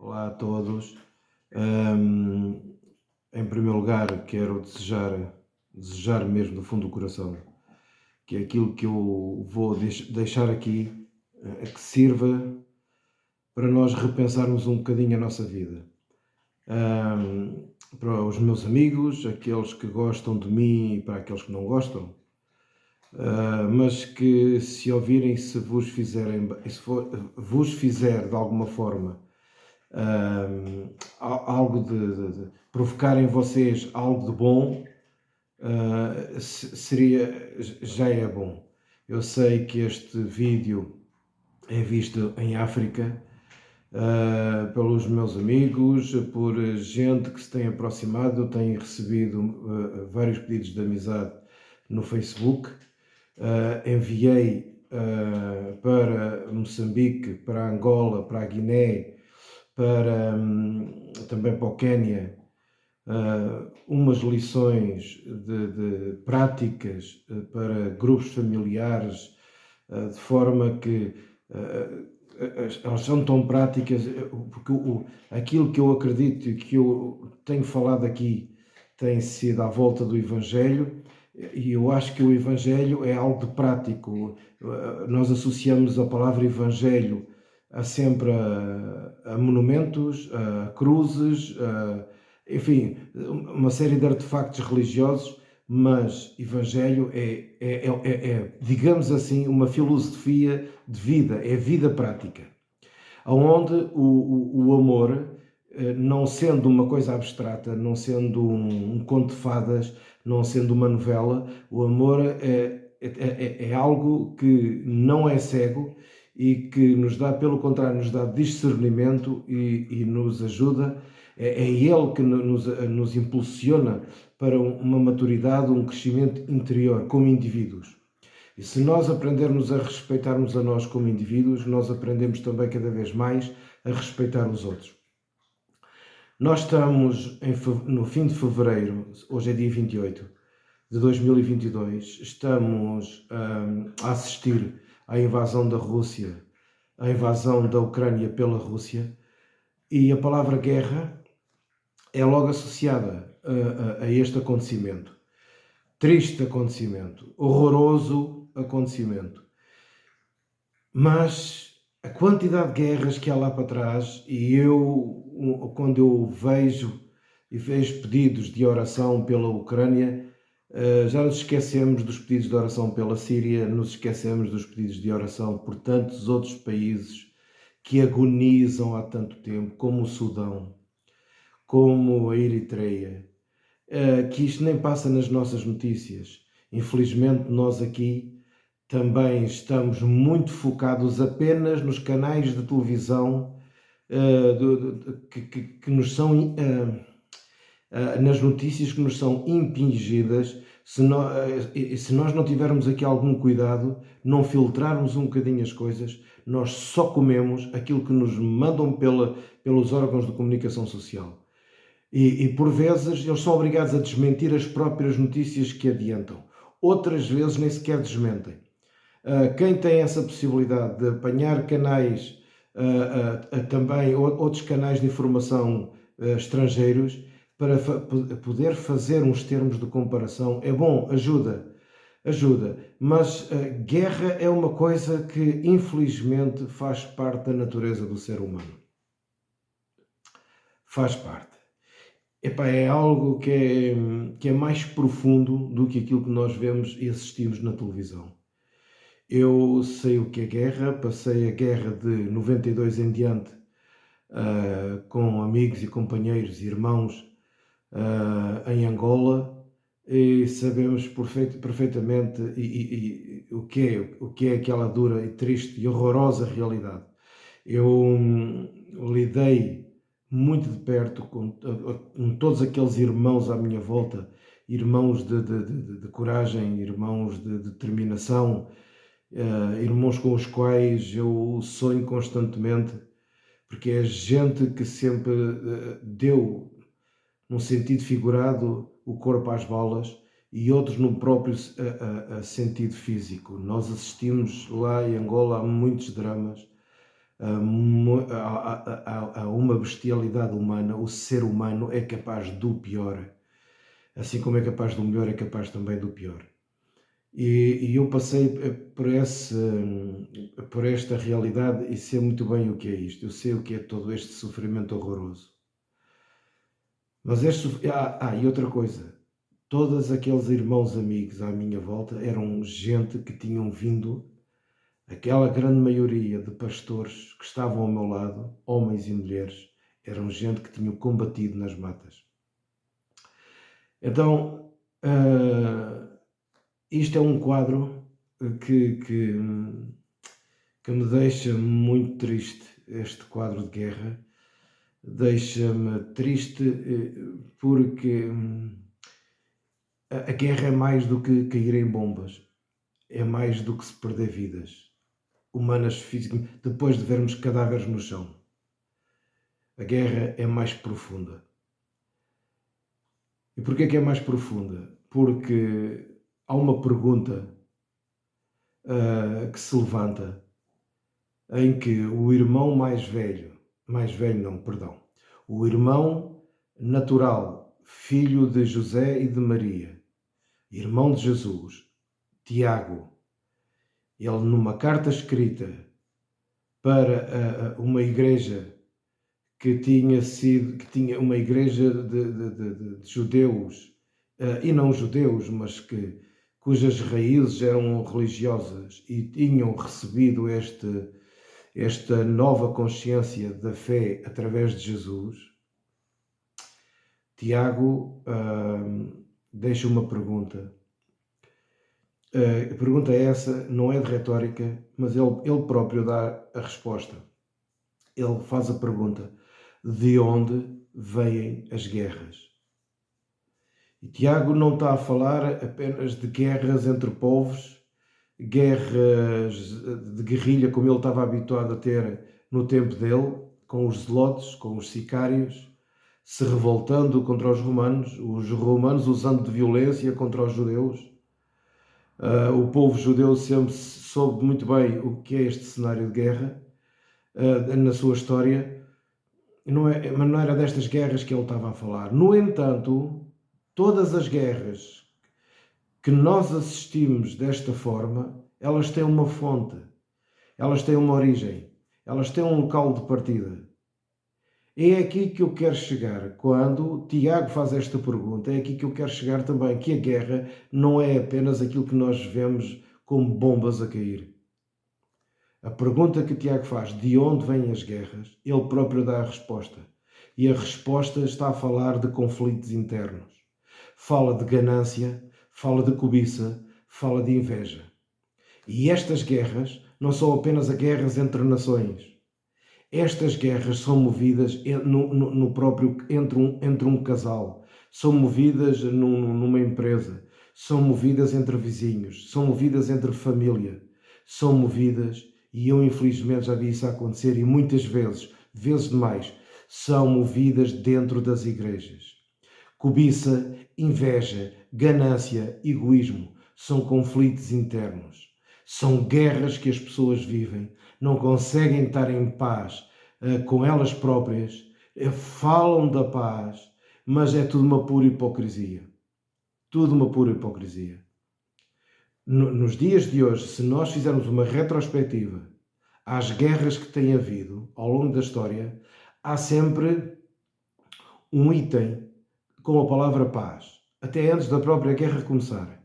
Olá a todos. Ahm, Em primeiro lugar, quero desejar mesmo do fundo do coração que aquilo que eu vou deixar aqui que sirva para nós repensarmos um bocadinho a nossa vida. Ahm, para os meus amigos, aqueles que gostam de mim e para aqueles que não gostam, mas que se ouvirem, vos fizer de alguma forma algo de provocar em vocês algo de bom, já é bom. Eu sei que este vídeo é visto em África pelos meus amigos, por gente que se tem aproximado. Eu tenho recebido vários pedidos de amizade no Facebook. Enviei para Moçambique, para Angola, para a Guiné, também para o Quénia, umas lições de práticas para grupos familiares, de forma que elas são tão práticas, porque aquilo que eu acredito e que eu tenho falado aqui tem sido à volta do Evangelho, e eu acho que o Evangelho é algo de prático. Nós associamos a palavra Evangelho sempre a monumentos, a cruzes, enfim, uma série de artefactos religiosos, mas Evangelho digamos assim, uma filosofia de vida, é vida prática, onde o amor, não sendo uma coisa abstrata, não sendo um conto de fadas, não sendo uma novela, o amor é algo que não é cego e que nos dá, pelo contrário, nos dá discernimento e nos ajuda. É ele que nos impulsiona para uma maturidade, um crescimento interior como indivíduos. E se nós aprendermos a respeitar-nos a nós como indivíduos, nós aprendemos também cada vez mais a respeitar os outros. Nós estamos no fim de fevereiro, hoje é dia 28 de 2022, estamos a assistir à invasão da Rússia, à invasão da Ucrânia pela Rússia, e a palavra guerra é logo associada a este acontecimento. Triste acontecimento, horroroso acontecimento. Mas a quantidade de guerras que há lá para trás, e quando eu vejo pedidos de oração pela Ucrânia, já nos esquecemos dos pedidos de oração pela Síria, nos esquecemos dos pedidos de oração por tantos outros países que agonizam há tanto tempo, como o Sudão, como a Eritreia, que isto nem passa nas nossas notícias. Infelizmente, nós aqui também estamos muito focados apenas nos canais de televisão que nos são, nas notícias que nos são impingidas. Se nós não tivermos aqui algum cuidado, não filtrarmos um bocadinho as coisas, nós só comemos aquilo que nos mandam pelos órgãos de comunicação social. E por vezes eles são obrigados a desmentir as próprias notícias que adiantam. Outras vezes nem sequer desmentem. Quem tem essa possibilidade de apanhar canais, também outros canais de informação estrangeiros, para poder fazer uns termos de comparação, é bom, ajuda. Mas guerra é uma coisa que infelizmente faz parte da natureza do ser humano. Faz parte. É algo que é mais profundo do que aquilo que nós vemos e assistimos na televisão. Eu sei o que é guerra, passei a guerra de 92 em diante, com amigos e companheiros e irmãos em Angola, e sabemos perfeitamente o que é aquela dura e triste e horrorosa realidade. Eu lidei muito de perto com todos aqueles irmãos à minha volta, irmãos de coragem, irmãos de determinação, irmãos com os quais eu sonho constantemente, porque é gente que sempre deu, num sentido figurado, o corpo às balas, e outros no próprio sentido físico. Nós assistimos lá em Angola a muitos dramas, a uma bestialidade humana, o ser humano é capaz do pior, assim como é capaz do melhor, é capaz também do pior. E eu passei por esta realidade e sei muito bem o que é isto. Eu sei o que é todo este sofrimento horroroso. Mas e outra coisa, todos aqueles irmãos amigos à minha volta eram gente que tinham vindo, aquela grande maioria de pastores que estavam ao meu lado, homens e mulheres, eram gente que tinham combatido nas matas. Então, isto é um quadro que me deixa muito triste, este quadro de guerra. Deixa-me triste porque a guerra é mais do que cair em bombas, é mais do que se perder vidas humanas físicas, depois de vermos cadáveres no chão. A guerra é mais profunda. E porquê que é mais profunda? Porque há uma pergunta que se levanta em que o irmão mais velho não, perdão, o irmão natural, filho de José e de Maria, irmão de Jesus, Tiago, ele numa carta escrita para uma igreja que tinha uma igreja de judeus, e não judeus, mas cujas raízes eram religiosas e tinham recebido esta nova consciência da fé através de Jesus. Tiago deixa uma pergunta. A pergunta é essa, não é de retórica, mas ele próprio dá a resposta. Ele faz a pergunta: de onde vêm as guerras? E Tiago não está a falar apenas de guerras entre povos, guerras de guerrilha como ele estava habituado a ter no tempo dele, com os zelotes, com os sicários, se revoltando contra os romanos usando de violência contra os judeus. O povo judeu sempre soube muito bem o que é este cenário de guerra na sua história, mas não era destas guerras que ele estava a falar. No entanto, todas as guerras que nós assistimos desta forma, elas têm uma fonte, elas têm uma origem, elas têm um local de partida. É aqui que eu quero chegar. Quando Tiago faz esta pergunta, é aqui que eu quero chegar também, que a guerra não é apenas aquilo que nós vemos como bombas a cair. A pergunta que Tiago faz, de onde vêm as guerras, ele próprio dá a resposta. E a resposta está a falar de conflitos internos. Fala de ganância, fala de cobiça, fala de inveja. E estas guerras não são apenas as guerras entre nações. Estas guerras são movidas entre um casal, são movidas numa empresa, são movidas entre vizinhos, são movidas entre família, são movidas, e eu infelizmente já vi isso acontecer, e muitas vezes demais, são movidas dentro das igrejas. Cobiça, inveja, ganância, egoísmo são conflitos internos. São guerras que as pessoas vivem, não conseguem estar em paz com elas próprias, falam da paz, mas é tudo uma pura hipocrisia. Tudo uma pura hipocrisia. Nos dias de hoje, se nós fizermos uma retrospectiva às guerras que têm havido ao longo da história, há sempre um item com a palavra paz, até antes da própria guerra começar.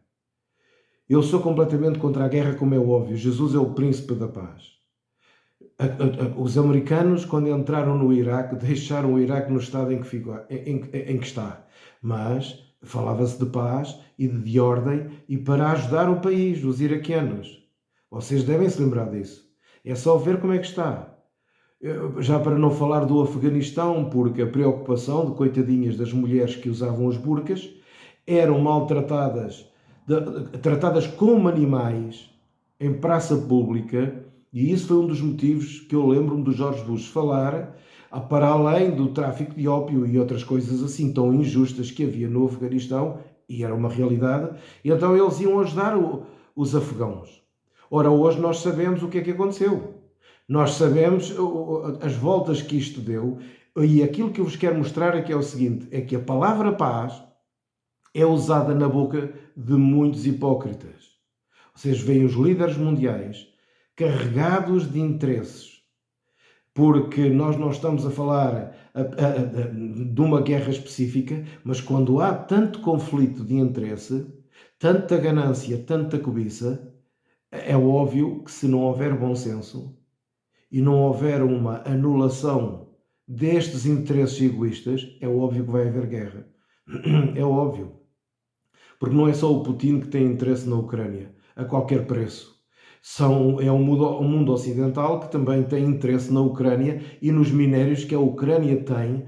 Eu sou completamente contra a guerra, como é óbvio. Jesus é o príncipe da paz. Os americanos, quando entraram no Iraque, deixaram o Iraque no estado em que está. Mas falava-se de paz e de ordem e para ajudar o país, os iraquianos. Vocês devem se lembrar disso. É só ver como é que está. Já para não falar do Afeganistão, porque a preocupação de coitadinhas das mulheres que usavam os burcas eram maltratadas, tratadas como animais em praça pública, e isso foi um dos motivos que eu lembro-me do George Bush falar, para além do tráfico de ópio e outras coisas assim tão injustas que havia no Afeganistão, e era uma realidade, e então eles iam ajudar os afegãos. Ora, hoje nós sabemos o que é que aconteceu. Nós sabemos as voltas que isto deu, e aquilo que eu vos quero mostrar é que é o seguinte, é que a palavra paz é usada na boca de muitos hipócritas. Vocês veem os líderes mundiais carregados de interesses, porque nós não estamos a falar de uma guerra específica, mas quando há tanto conflito de interesse, tanta ganância, tanta cobiça, é óbvio que se não houver bom senso e não houver uma anulação destes interesses egoístas, é óbvio que vai haver guerra. É óbvio. Porque não é só o Putin que tem interesse na Ucrânia, a qualquer preço. É um mundo ocidental que também tem interesse na Ucrânia e nos minérios que a Ucrânia tem.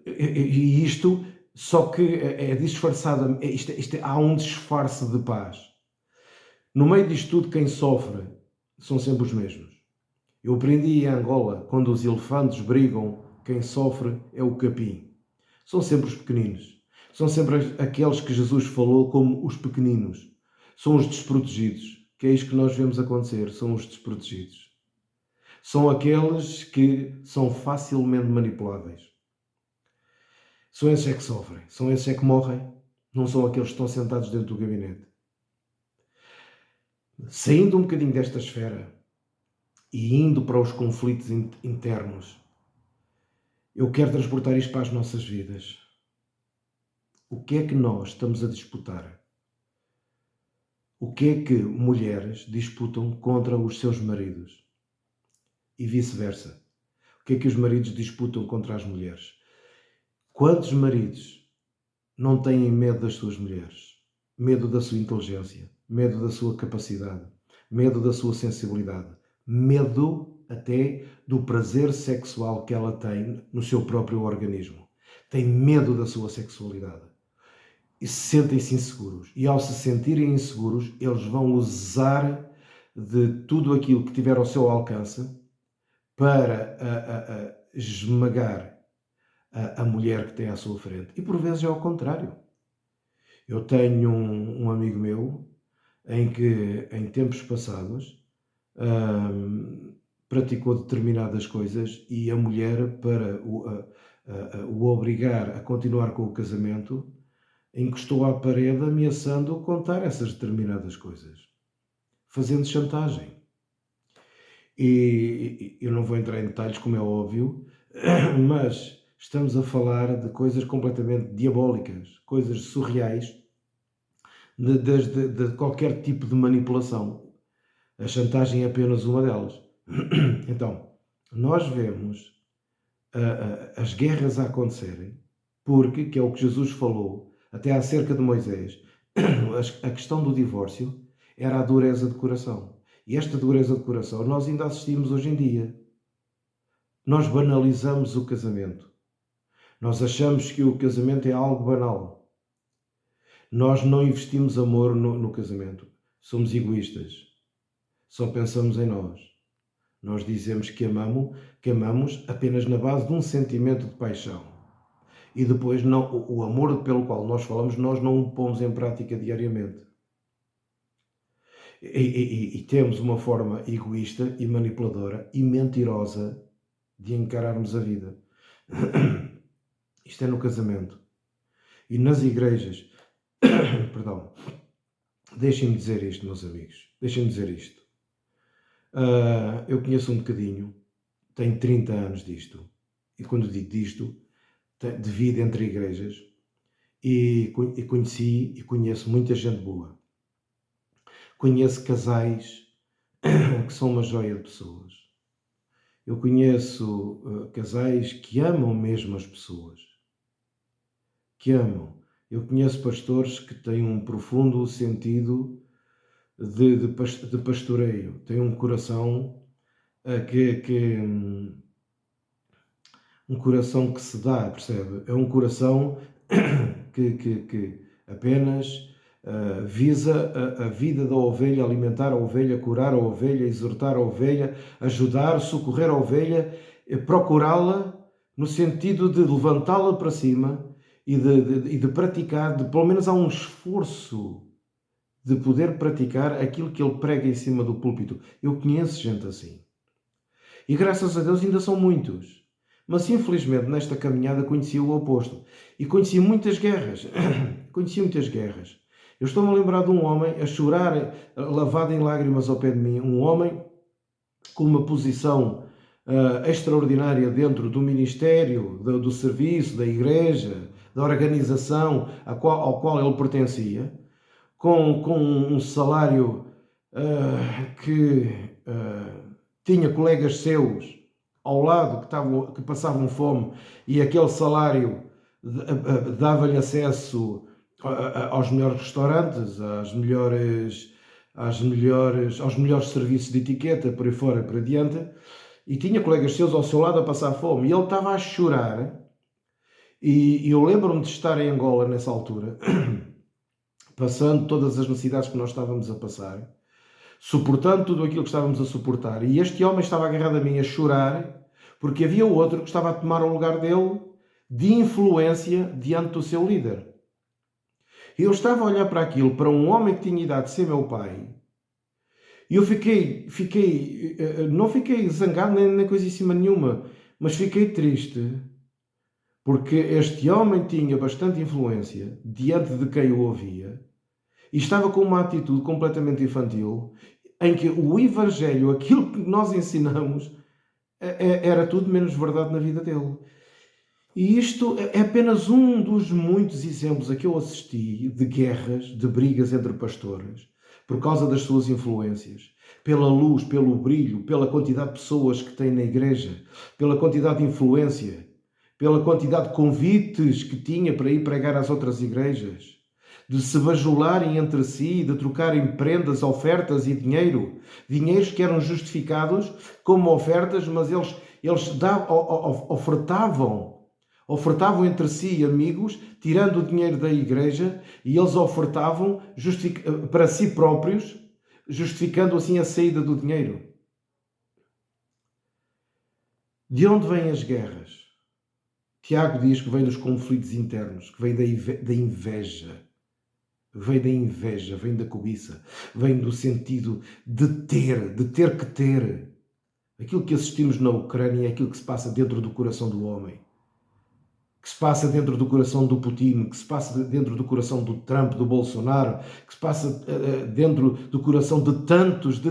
E isto, só que é disfarçado, há um disfarce de paz. No meio disto tudo, quem sofre são sempre os mesmos. Eu aprendi em Angola, quando os elefantes brigam, quem sofre é o capim. São sempre os pequeninos. São sempre aqueles que Jesus falou como os pequeninos. São os desprotegidos, que é isto que nós vemos acontecer, são os desprotegidos. São aqueles que são facilmente manipuláveis. São esses é que sofrem, são esses é que morrem, não são aqueles que estão sentados dentro do gabinete. Saindo um bocadinho desta esfera e indo para os conflitos internos, eu quero transportar isto para as nossas vidas. O que é que nós estamos a disputar? O que é que mulheres disputam contra os seus maridos? E vice-versa. O que é que os maridos disputam contra as mulheres? Quantos maridos não têm medo das suas mulheres? Medo da sua inteligência, medo da sua capacidade, medo da sua sensibilidade, medo até do prazer sexual que ela tem no seu próprio organismo. Tem medo da sua sexualidade. E sentem-se inseguros. E ao se sentirem inseguros, eles vão usar de tudo aquilo que tiver ao seu alcance para esmagar a mulher que tem à sua frente. E por vezes é ao contrário. Eu tenho um amigo meu em que, em tempos passados, praticou determinadas coisas e a mulher, para o obrigar a continuar com o casamento, encostou à parede ameaçando contar essas determinadas coisas, fazendo chantagem. E eu não vou entrar em detalhes, como é óbvio, mas estamos a falar de coisas completamente diabólicas, coisas surreais, de qualquer tipo de manipulação. A chantagem é apenas uma delas. Então, nós vemos as guerras a acontecerem, porque, que é o que Jesus falou, até acerca de Moisés, a questão do divórcio era a dureza de coração. E esta dureza de coração nós ainda assistimos hoje em dia. Nós banalizamos o casamento. Nós achamos que o casamento é algo banal. Nós não investimos amor no casamento. Somos egoístas. Só pensamos em nós. Nós dizemos que amamos apenas na base de um sentimento de paixão. E depois o amor pelo qual nós falamos, nós não o pomos em prática diariamente. E temos uma forma egoísta e manipuladora e mentirosa de encararmos a vida. Isto é no casamento. E nas igrejas, perdão, deixem-me dizer isto, meus amigos, deixem-me dizer isto. Eu conheço um bocadinho, tenho 30 anos disto, e quando digo disto, de vida entre igrejas, e conheci e conheço muita gente boa. Conheço casais que são uma joia de pessoas. Eu conheço casais que amam mesmo as pessoas. Que amam. Eu conheço pastores que têm um profundo sentido de pastoreio. Têm um coração um coração que se dá, percebe? É um coração que apenas visa a vida da ovelha, alimentar a ovelha, curar a ovelha, exortar a ovelha, ajudar, socorrer a ovelha, procurá-la no sentido de levantá-la para cima e de praticar, pelo menos há um esforço de poder praticar aquilo que ele prega em cima do púlpito. Eu conheço gente assim. E graças a Deus ainda são muitos. Mas infelizmente nesta caminhada conheci o oposto. E conheci muitas guerras. Conheci muitas guerras. Eu estou-me a lembrar de um homem a chorar, lavado em lágrimas ao pé de mim. Um homem com uma posição extraordinária dentro do ministério, do serviço, da igreja, da organização ao qual ele pertencia, com um salário que tinha colegas seus ao lado que passavam fome, e aquele salário dava-lhe acesso aos melhores restaurantes, aos melhores serviços de etiqueta, por aí fora, por adiante, e tinha colegas seus ao seu lado a passar fome, e ele estava a chorar. E eu lembro-me de estar em Angola nessa altura, passando todas as necessidades que nós estávamos a passar, suportando tudo aquilo que estávamos a suportar, e este homem estava agarrado a mim a chorar, porque havia outro que estava a tomar o lugar dele de influência diante do seu líder. E eu estava a olhar para aquilo, para um homem que tinha idade de ser meu pai, e eu não fiquei zangado nem coisíssima nenhuma, mas fiquei triste, porque este homem tinha bastante influência diante de quem o ouvia, e estava com uma atitude completamente infantil, em que o Evangelho, aquilo que nós ensinamos, era tudo menos verdade na vida dele. E isto é apenas um dos muitos exemplos a que eu assisti de guerras, de brigas entre pastores, por causa das suas influências, pela luz, pelo brilho, pela quantidade de pessoas que tem na igreja, pela quantidade de influência, pela quantidade de convites que tinha para ir pregar às outras igrejas, de se bajularem entre si, de trocarem prendas, ofertas e dinheiros que eram justificados como ofertas, mas eles ofertavam entre si amigos, tirando o dinheiro da igreja, e eles ofertavam para si próprios, justificando assim a saída do dinheiro. De onde vêm as guerras? Tiago diz que vem dos conflitos internos, que vem da inveja. Vem da inveja, vem da cobiça, vem do sentido de ter que ter. Aquilo que assistimos na Ucrânia é aquilo que se passa dentro do coração do homem, que se passa dentro do coração do Putin, que se passa dentro do coração do Trump, do Bolsonaro, que se passa dentro do coração de tantos.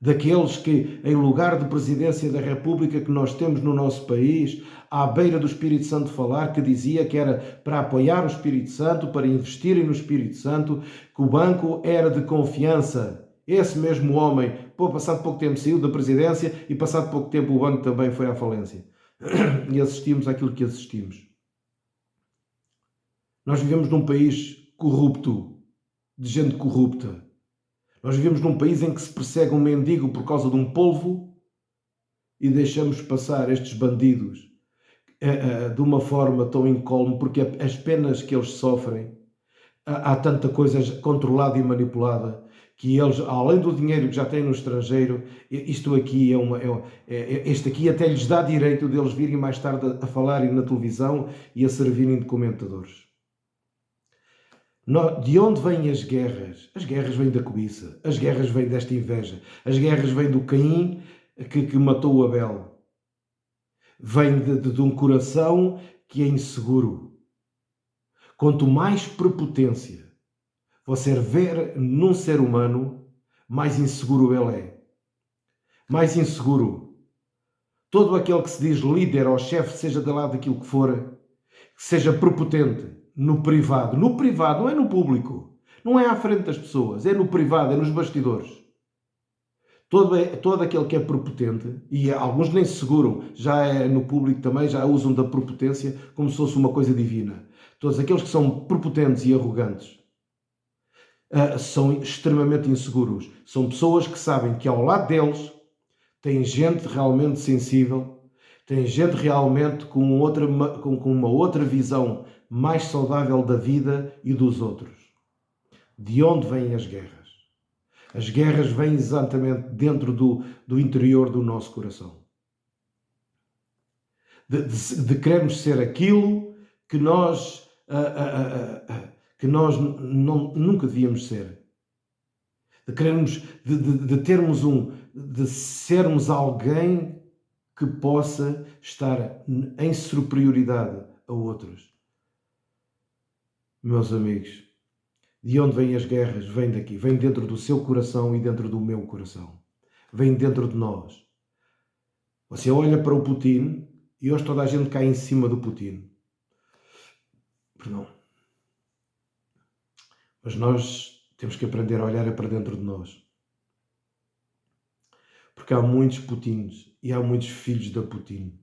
Daqueles que, em lugar de presidência da República que nós temos no nosso país, à beira do Espírito Santo falar, que dizia que era para apoiar o Espírito Santo, para investirem no Espírito Santo, que o banco era de confiança. Esse mesmo homem, passado pouco tempo, saiu da presidência, e passado pouco tempo o banco também foi à falência. E assistimos àquilo que assistimos. Nós vivemos num país corrupto, de gente corrupta. Nós vivemos num país em que se persegue um mendigo por causa de um polvo, e deixamos passar estes bandidos de uma forma tão incólume, porque as penas que eles sofrem, há tanta coisa controlada e manipulada, que eles, além do dinheiro que já têm no estrangeiro, este aqui até lhes dá direito de eles virem mais tarde a falarem na televisão e a servirem de comentadores. De onde vêm as guerras? As guerras vêm da cobiça, as guerras vêm desta inveja, as guerras vêm do Caim que matou o Abel. Vem de um coração que é inseguro. Quanto mais prepotência você ver num ser humano, mais inseguro ele é. Mais inseguro. Todo aquele que se diz líder ou chefe, seja de lado daquilo que for, que seja prepotente no privado. No privado, não é no público. Não é à frente das pessoas. É no privado, é nos bastidores. Todo aquele que é prepotente, e alguns nem se seguram, já é no público também, já usam da prepotência como se fosse uma coisa divina. Todos aqueles que são prepotentes e arrogantes são extremamente inseguros. São pessoas que sabem que ao lado deles tem gente realmente sensível, tem gente realmente com uma outra visão mais saudável da vida e dos outros. De onde vêm as guerras? As guerras vêm exatamente dentro do interior do nosso coração. De querermos ser aquilo que nós que nós nunca devíamos ser. De querermos, de sermos alguém que possa estar em superioridade a outros. Meus amigos, de onde vêm as guerras? Vem daqui, vem dentro do seu coração e dentro do meu coração. Vem dentro de nós. Você olha para o Putin e hoje toda a gente cai em cima do Putin. Perdão. Mas nós temos que aprender a olhar para dentro de nós. Porque há muitos Putins e há muitos filhos da Putin.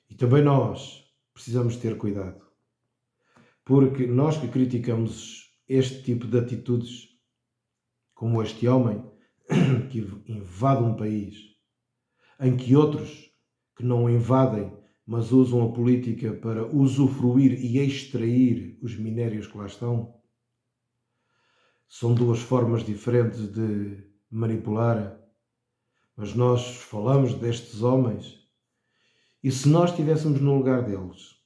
E também nós precisamos ter cuidado. Porque nós que criticamos este tipo de atitudes, como este homem que invade um país, em que outros que não o invadem, mas usam a política para usufruir e extrair os minérios que lá estão, são duas formas diferentes de manipular. Mas nós falamos destes homens, e se nós estivéssemos no lugar deles,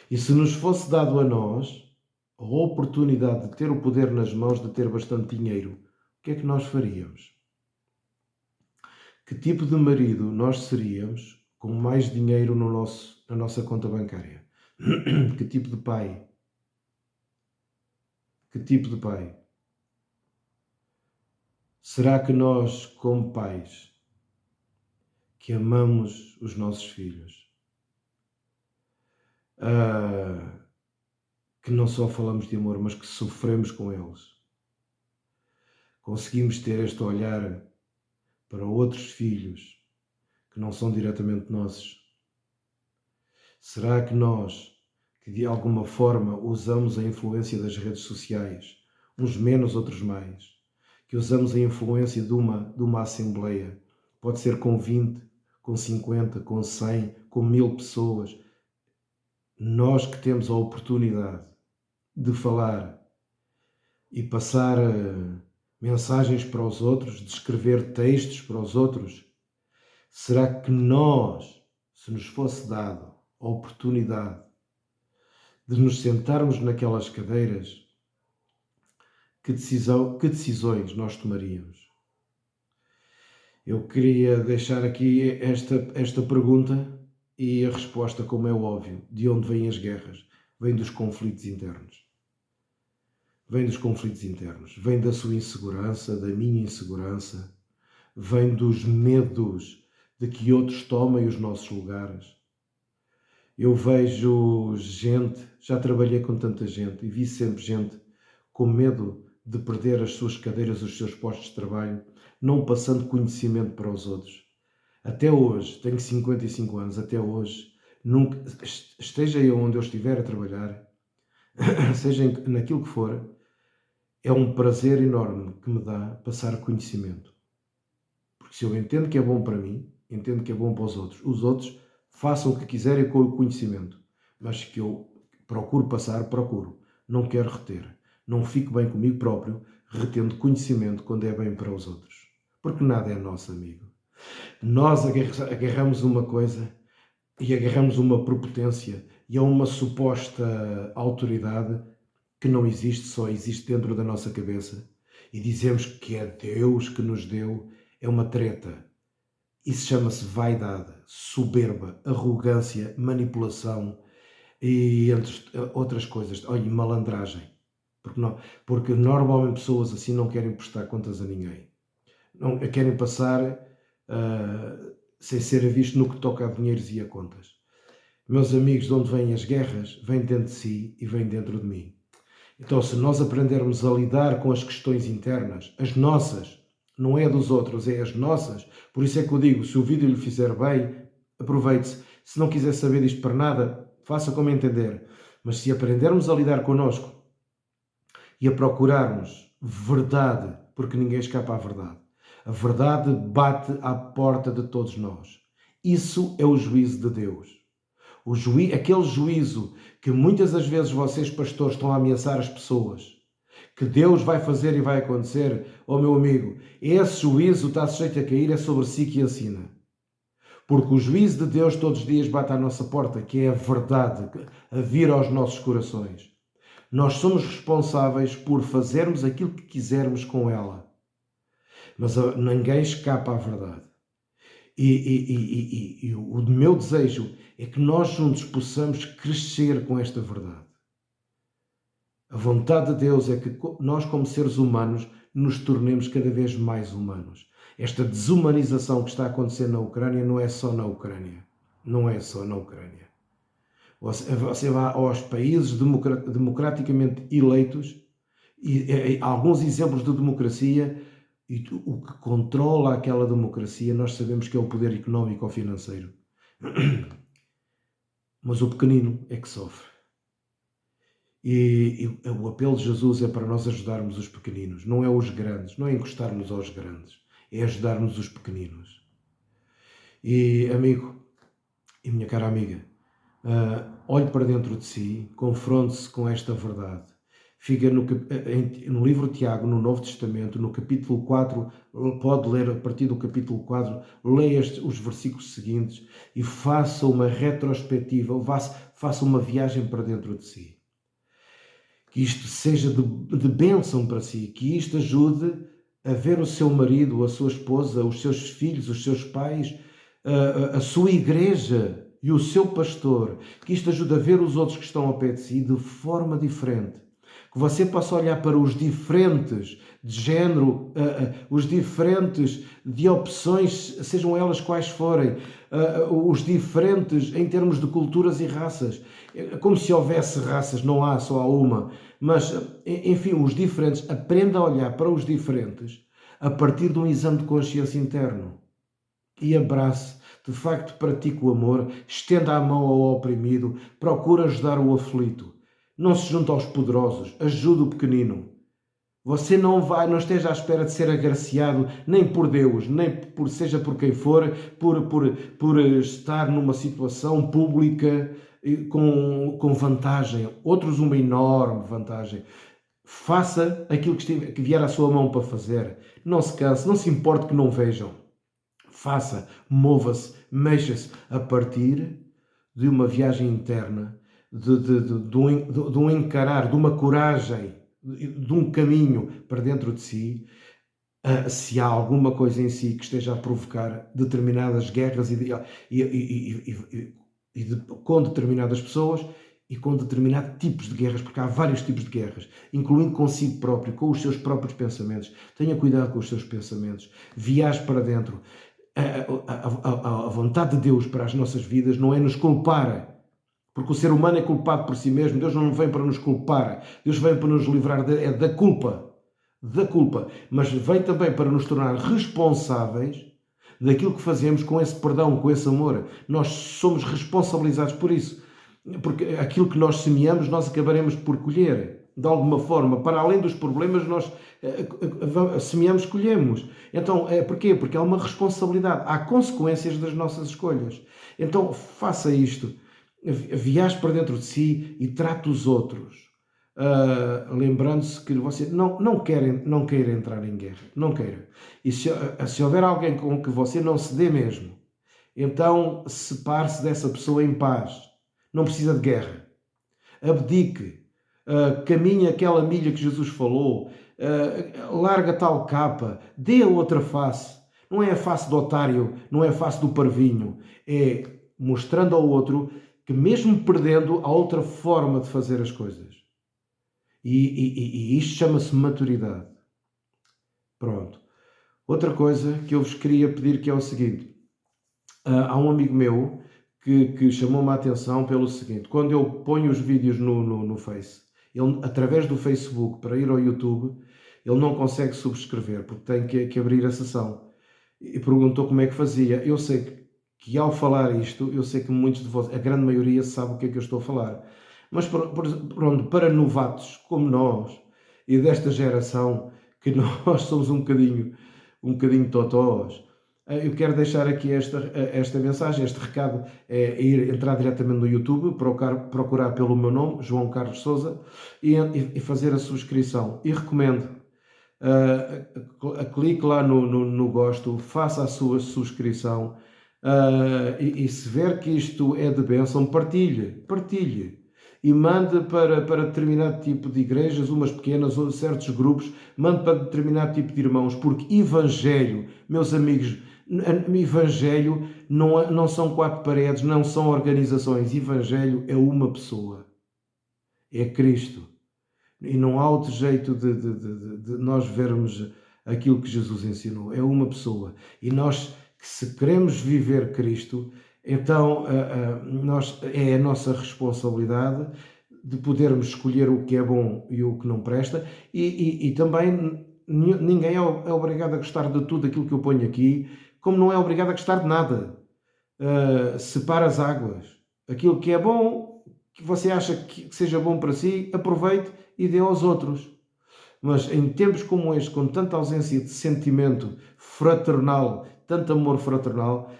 e se nos fosse dado a nós a oportunidade de ter o poder nas mãos, de ter bastante dinheiro, o que é que nós faríamos? Que tipo de marido nós seríamos com mais dinheiro na nossa conta bancária? Que tipo de pai? Que tipo de pai? Será que nós, como pais, que amamos os nossos filhos, que não só falamos de amor, mas que sofremos com eles, conseguimos ter este olhar para outros filhos que não são diretamente nossos? Será que nós, que de alguma forma usamos a influência das redes sociais, uns menos, outros mais, que usamos a influência de uma assembleia, pode ser com 20, com 50, com 100, com 1000 pessoas, nós que temos a oportunidade de falar e passar mensagens para os outros, de escrever textos para os outros, será que nós, se nos fosse dado a oportunidade de nos sentarmos naquelas cadeiras, que decisões nós tomaríamos? Eu queria deixar aqui esta pergunta e a resposta, como é óbvio, de onde vêm as guerras? Vem dos conflitos internos. Vem dos conflitos internos, vem da sua insegurança, da minha insegurança, vem dos medos de que outros tomem os nossos lugares. Eu vejo gente, já trabalhei com tanta gente e vi sempre gente com medo de perder as suas cadeiras, os seus postos de trabalho, não passando conhecimento para os outros. Até hoje, tenho 55 anos, até hoje, nunca, esteja eu onde eu estiver a trabalhar, seja naquilo que for, é um prazer enorme que me dá passar conhecimento. Porque se eu entendo que é bom para mim, entendo que é bom para os outros façam o que quiserem com o conhecimento. Mas que eu procuro passar, procuro. Não quero reter. Não fico bem comigo próprio, retendo conhecimento quando é bem para os outros. Porque nada é nosso, amigo. Nós agarramos uma coisa e agarramos uma prepotência e a uma suposta autoridade que não existe, só existe dentro da nossa cabeça, e dizemos que é Deus que nos deu, é uma treta. Isso chama-se vaidade, soberba, arrogância, manipulação e entre outras coisas. Olha, malandragem. Porque normalmente pessoas assim não querem prestar contas a ninguém. Não querem passar sem ser visto no que toca a dinheiros e a contas. Meus amigos, de onde vêm as guerras, vêm dentro de si e vêm dentro de mim. Então, se nós aprendermos a lidar com as questões internas, as nossas, não é dos outros, é as nossas. Por isso é que eu digo, se o vídeo lhe fizer bem, aproveite-se. Se não quiser saber disto para nada, faça como entender. Mas se aprendermos a lidar connosco e a procurarmos verdade, porque ninguém escapa à verdade, a verdade bate à porta de todos nós. Isso é o juízo de Deus. Aquele juízo que muitas das vezes vocês, pastores, estão a ameaçar as pessoas, que Deus vai fazer e vai acontecer, meu amigo, esse juízo está sujeito a cair, é sobre si que ensina. Porque o juízo de Deus todos os dias bate à nossa porta, que é a verdade a vir aos nossos corações. Nós somos responsáveis por fazermos aquilo que quisermos com ela. Mas ninguém escapa à verdade. E o meu desejo é que nós juntos possamos crescer com esta verdade. A vontade de Deus é que nós, como seres humanos, nos tornemos cada vez mais humanos. Esta desumanização que está a acontecer na Ucrânia não é só na Ucrânia. Não é só na Ucrânia. Você vai aos países democraticamente eleitos e alguns exemplos de democracia, e o que controla aquela democracia nós sabemos que é o poder económico ou financeiro. Mas o pequenino é que sofre. E o apelo de Jesus é para nós ajudarmos os pequeninos, não é os grandes, não é encostarmos aos grandes, é ajudarmos os pequeninos. E amigo, e minha cara amiga, olhe para dentro de si, confronte-se com esta verdade. Fica no livro de Tiago, no Novo Testamento, no capítulo 4, pode ler a partir do capítulo 4, leia os versículos seguintes e faça uma retrospectiva, faça uma viagem para dentro de si. Que isto seja de bênção para si, que isto ajude a ver o seu marido, a sua esposa, os seus filhos, os seus pais, a sua igreja e o seu pastor, que isto ajude a ver os outros que estão ao pé de si de forma diferente. Que você possa olhar para os diferentes de género, os diferentes de opções, sejam elas quais forem, os diferentes em termos de culturas e raças. Como se houvesse raças, não há, só há uma. Mas, enfim, os diferentes, aprenda a olhar para os diferentes a partir de um exame de consciência interno. E abrace, de facto pratique o amor, estenda a mão ao oprimido, procure ajudar o aflito. Não se junte aos poderosos, ajude o pequenino. Você não esteja à espera de ser agraciado nem por Deus, nem seja por quem for, por estar numa situação pública com vantagem. Outros uma enorme vantagem. Faça aquilo que vier à sua mão para fazer. Não se canse, não se importe que não vejam. Faça, mova-se, mexa-se a partir de uma viagem interna, de um encarar, de uma coragem, de um caminho para dentro de si, se há alguma coisa em si que esteja a provocar determinadas guerras com determinadas pessoas e com determinados tipos de guerras, porque há vários tipos de guerras, incluindo consigo próprio, com os seus próprios pensamentos. Tenha cuidado com os seus pensamentos, viaje para dentro. A vontade de Deus para as nossas vidas não é nos culpar, porque o ser humano é culpado por si mesmo. Deus não vem para nos culpar, Deus vem para nos livrar da culpa, mas vem também para nos tornar responsáveis daquilo que fazemos com esse perdão, com esse amor. Nós somos responsabilizados por isso, porque aquilo que nós semeamos, nós acabaremos por colher, de alguma forma. Para além dos problemas, nós semeamos, colhemos. Então, porquê? Porque há uma responsabilidade, há consequências das nossas escolhas. Então, faça isto. Viaje para dentro de si e trate os outros, lembrando-se que você não queira entrar em guerra, não queira. E se houver alguém com que você não se dê mesmo, então separe-se dessa pessoa em paz. Não precisa de guerra. Abdique, caminhe aquela milha que Jesus falou, larga tal capa, dê a outra face. Não é a face do otário, não é a face do parvinho, é mostrando ao outro que mesmo perdendo, há outra forma de fazer as coisas. E isto chama-se maturidade. Pronto. Outra coisa que eu vos queria pedir, que é o seguinte. Há um amigo meu que chamou-me a atenção pelo seguinte. Quando eu ponho os vídeos no Face, ele, através do Facebook, para ir ao YouTube, ele não consegue subscrever, porque tem que abrir a sessão. E perguntou como é que fazia. Eu sei que ao falar isto, eu sei que muitos de vocês, a grande maioria, sabe o que é que eu estou a falar. Mas pronto, para novatos como nós e desta geração, que nós somos um bocadinho totós, eu quero deixar aqui esta mensagem, este recado, é entrar diretamente no YouTube, procurar pelo meu nome, João Carlos Sousa, e fazer a subscrição. E recomendo, clique lá no gosto, faça a sua subscrição, E se ver que isto é de bênção, partilhe. E mande para determinado tipo de igrejas, umas pequenas ou certos grupos, mande para determinado tipo de irmãos, porque Evangelho, meus amigos, Evangelho não são quatro paredes, não são organizações. Evangelho é uma pessoa, é Cristo. E não há outro jeito de nós vermos aquilo que Jesus ensinou. É uma pessoa. E nós, se queremos viver Cristo, então é a nossa responsabilidade de podermos escolher o que é bom e o que não presta. E também ninguém é obrigado a gostar de tudo aquilo que eu ponho aqui, como não é obrigado a gostar de nada. Separa as águas. Aquilo que é bom, que você acha que seja bom para si, aproveite e dê aos outros. Mas em tempos como este, com tanta ausência de sentimento fraternal, tanto amor fraternal,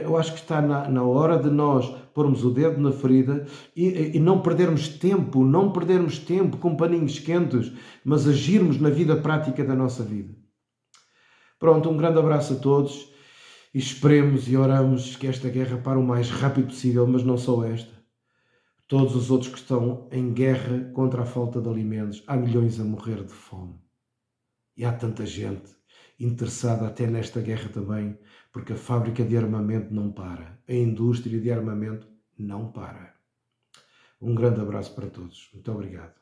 eu acho que está na hora de nós pormos o dedo na ferida e não perdermos tempo com paninhos quentes, mas agirmos na vida prática da nossa vida. Pronto, um grande abraço a todos e esperemos e oramos que esta guerra pare o mais rápido possível, mas não só esta. Todos os outros que estão em guerra contra a falta de alimentos. Há milhões a morrer de fome. E há tanta gente interessada até nesta guerra também, porque a fábrica de armamento não para. A indústria de armamento não para. Um grande abraço para todos. Muito obrigado.